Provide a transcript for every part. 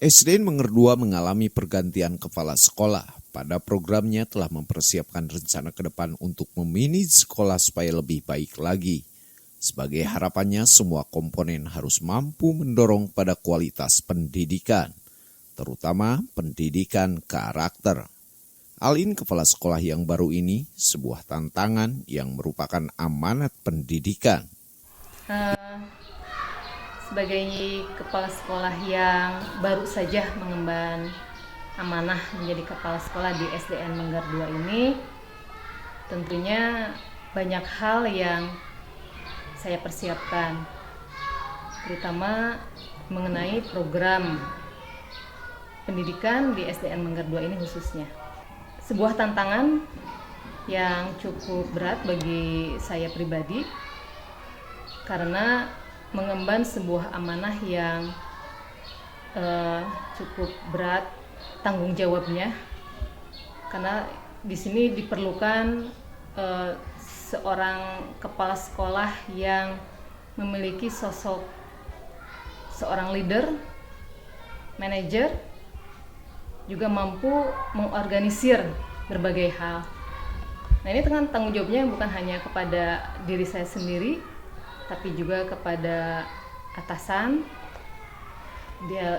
SDN Manggar 2 mengalami pergantian kepala sekolah. Pada programnya telah mempersiapkan rencana ke depan untuk memanage sekolah supaya lebih baik lagi. Sebagai harapannya, semua komponen harus mampu mendorong pada kualitas pendidikan, terutama pendidikan karakter. Alin, kepala sekolah yang baru ini, sebuah tantangan yang merupakan amanat pendidikan. Sebagai kepala sekolah yang baru saja mengemban amanah menjadi kepala sekolah di SDN Manggar 2 ini, tentunya banyak hal yang saya persiapkan, terutama mengenai program pendidikan di SDN Manggar 2 ini khususnya. Sebuah tantangan yang cukup berat bagi saya pribadi karena mengemban sebuah amanah yang cukup berat tanggung jawabnya, karena di sini diperlukan seorang kepala sekolah yang memiliki sosok seorang leader, manajer, juga mampu mengorganisir berbagai hal. Nah, ini dengan tanggung jawabnya bukan hanya kepada diri saya sendiri, tapi juga kepada atasan,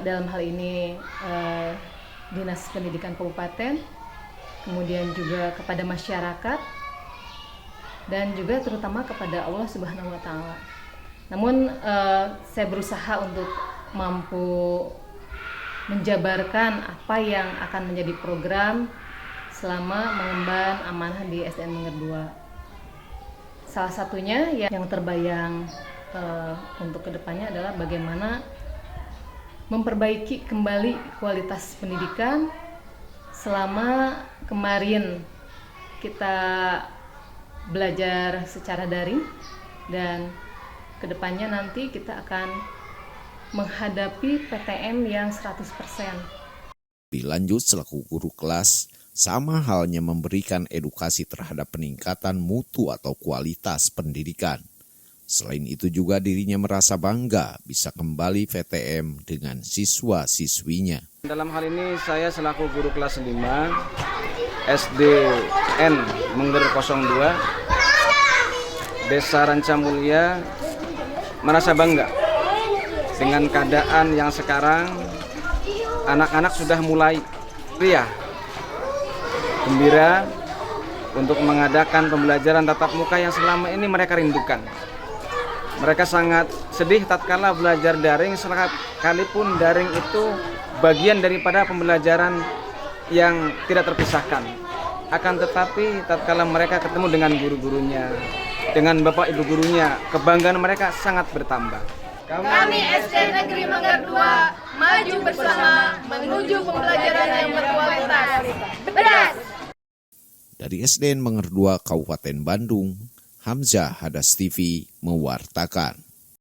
dalam hal ini Dinas Pendidikan Kabupaten, kemudian juga kepada masyarakat, dan juga terutama kepada Allah Subhanahu wa Ta'ala. Namun saya berusaha untuk mampu menjabarkan apa yang akan menjadi program selama mengemban amanah di SDN Manggar 2. Salah satunya yang terbayang untuk kedepannya adalah bagaimana memperbaiki kembali kualitas pendidikan selama kemarin kita belajar secara daring, dan kedepannya nanti kita akan menghadapi PTM yang 100%. Dilanjut, selaku guru kelas, sama halnya memberikan edukasi terhadap peningkatan mutu atau kualitas pendidikan. Selain itu juga dirinya merasa bangga bisa kembali VTM dengan siswa-siswinya. Dalam hal ini saya selaku guru kelas 5 SDN Manggar 02 Desa Rancamulya merasa bangga dengan keadaan yang sekarang anak-anak sudah mulai ria, gembira untuk mengadakan pembelajaran tatap muka yang selama ini mereka rindukan. Mereka sangat sedih tatkala belajar daring, sekalipun daring itu bagian daripada pembelajaran yang tidak terpisahkan. Akan tetapi tatkala mereka ketemu dengan guru-gurunya, dengan bapak ibu gurunya, kebanggaan mereka sangat bertambah. Kami SD Negeri Manggar 2 maju bersama menuju pembelajaran yang berkualitas. Beras! Dari SDN Manggar 2 Kabupaten Bandung, Hamzah Hadas TV mewartakan.